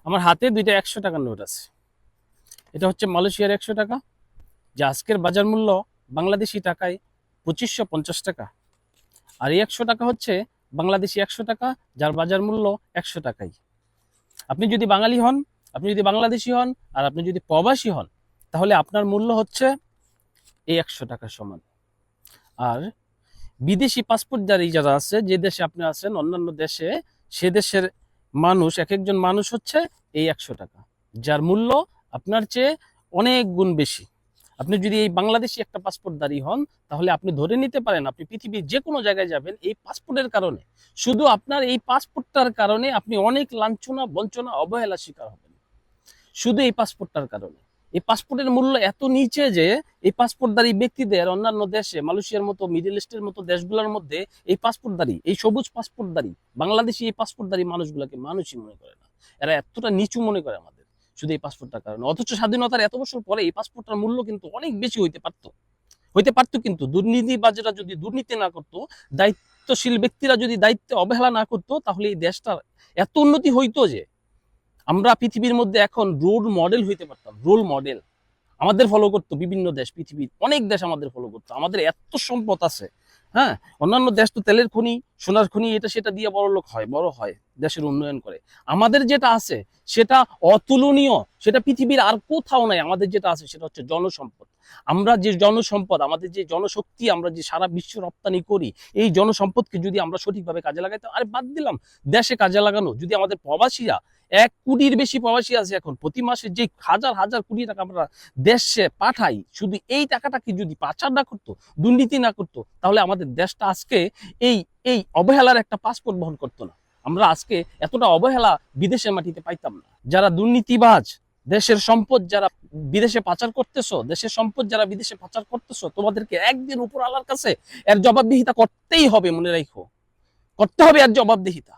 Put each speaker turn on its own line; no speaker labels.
আমার হাতে দুইটা 100 টাকার নোট আছে। এটা হচ্ছে মালয়েশিয়ার 100 টাকা, যা আজকের বাজার মূল্য বাংলাদেশি টাকায় 2550 টাকা। আর এই 100 টাকা হচ্ছে বাংলাদেশি 100 টাকা, যার বাজার মূল্য 100 টাকাই। আপনি যদি বাঙালি হন, আপনি যদি বাংলাদেশি হন, আর আপনি যদি প্রবাসী হন, তাহলে আপনার মূল্য হচ্ছে এই 100 টাকার সমান। আর বিদেশি পাসপোর্টধারী যারা আছে, যে দেশে আপনি আছেন, অন্যান্য দেশে, সে দেশের মানুষ, এক একজন মানুষ হচ্ছে এই 100 টাকা, যার মূল্য আপনার চেয়ে অনেক গুণ বেশি। আপনি যদি এই বাংলাদেশি একটা পাসপোর্টধারী হন, তাহলে আপনি ধরে নিতে পারেন আপনি পৃথিবীর যে কোনো জায়গায় যাবেন এই পাসপোর্টের কারণে, শুধু আপনার এই পাসপোর্টটার কারণে আপনি অনেক লাঞ্ছনা, বঞ্চনা, অবহেলার শিকার হবেন, শুধু এই পাসপোর্টটার কারণে। এই পাসপোর্টের মূল্য এত নিচে যে এই পাসপোর্টধারী ব্যক্তিদের অন্যান্য দেশে, মালয়েশিয়ার মতো, মিডল ইস্টের মতো দেশগুলোর মধ্যে এই পাসপোর্টধারী, এই সবুজ পাসপোর্টধারী বাংলাদেশি এই পাসপোর্টধারী মানুষগুলোকে মানুষই মনে করে না। এরা এতটা নিচু মনে করে আমাদের শুধু এই পাসপোর্টটার কারণে। অথচ স্বাধীনতার এত বছর পরে এই পাসপোর্টটার মূল্য কিন্তু অনেক বেশি হইতে পারতো কিন্তু দুর্নীতিবাজরা যদি দুর্নীতি না করতো, দায়িত্বশীল ব্যক্তিরা যদি দায়িত্বে অবহেলা না করতো, তাহলে এই দেশটার এত উন্নতি হইতো যে আমরা পৃথিবীর মধ্যে এখন রোল মডেল হইতে পারতাম। রোল মডেল আমাদের ফলো করতো বিভিন্ন দেশ, পৃথিবীর অনেক দেশ আমাদের ফলো করতো। আমাদের এত সম্পদ আছে। হ্যাঁ, অন্যান্য দেশ তো তেলের খনি, সোনার খনি, এটা সেটা দিয়ে বড় লোক হয়, বড় হয়, দেশের উন্নয়ন করে। আমাদের যেটা আছে সেটা অতুলনীয়, সেটা পৃথিবীর আর কোথাও নাই। আমাদের যেটা আছে সেটা হচ্ছে জনসম্পদ। আমরা যে জনসম্পদ, আমাদের যে জনশক্তি, আমরা যে সারা বিশ্ব রপ্তানি করি, এই জনসম্পদকে যদি আমরা সঠিকভাবে কাজে লাগাইতাম, আরে বাদ দিলাম দেশে কাজে লাগানো, যদি আমাদের প্রবাসীরা, 1 কোটির বেশি প্রবাসী আছে এখন, প্রতি মাসে যে হাজার হাজার কোটি টাকা আমরা দেশে পাঠাই, শুধু এই টাকাটা কি যদি পাচার না করতো, দুর্নীতি না করতো, তাহলে আমাদের দেশটা আজকে এই এই অবহেলার একটা পাসপোর্ট বহন করতো না। আমরা আজকে এতটা অবহেলা বিদেশের মাটিতে পাইতাম না। যারা দুর্নীতিবাজ, দেশের সম্পদ যারা বিদেশে পাচার করতেছো, দেশের সম্পদ যারা বিদেশে পাচার করতেছো, তোমাদেরকে একদিন উপর আল্লাহর কাছে এর জবাবদিহিতা করতেই হবে। মনে রাখো, করতে হবে এর জবাবদিহিতা।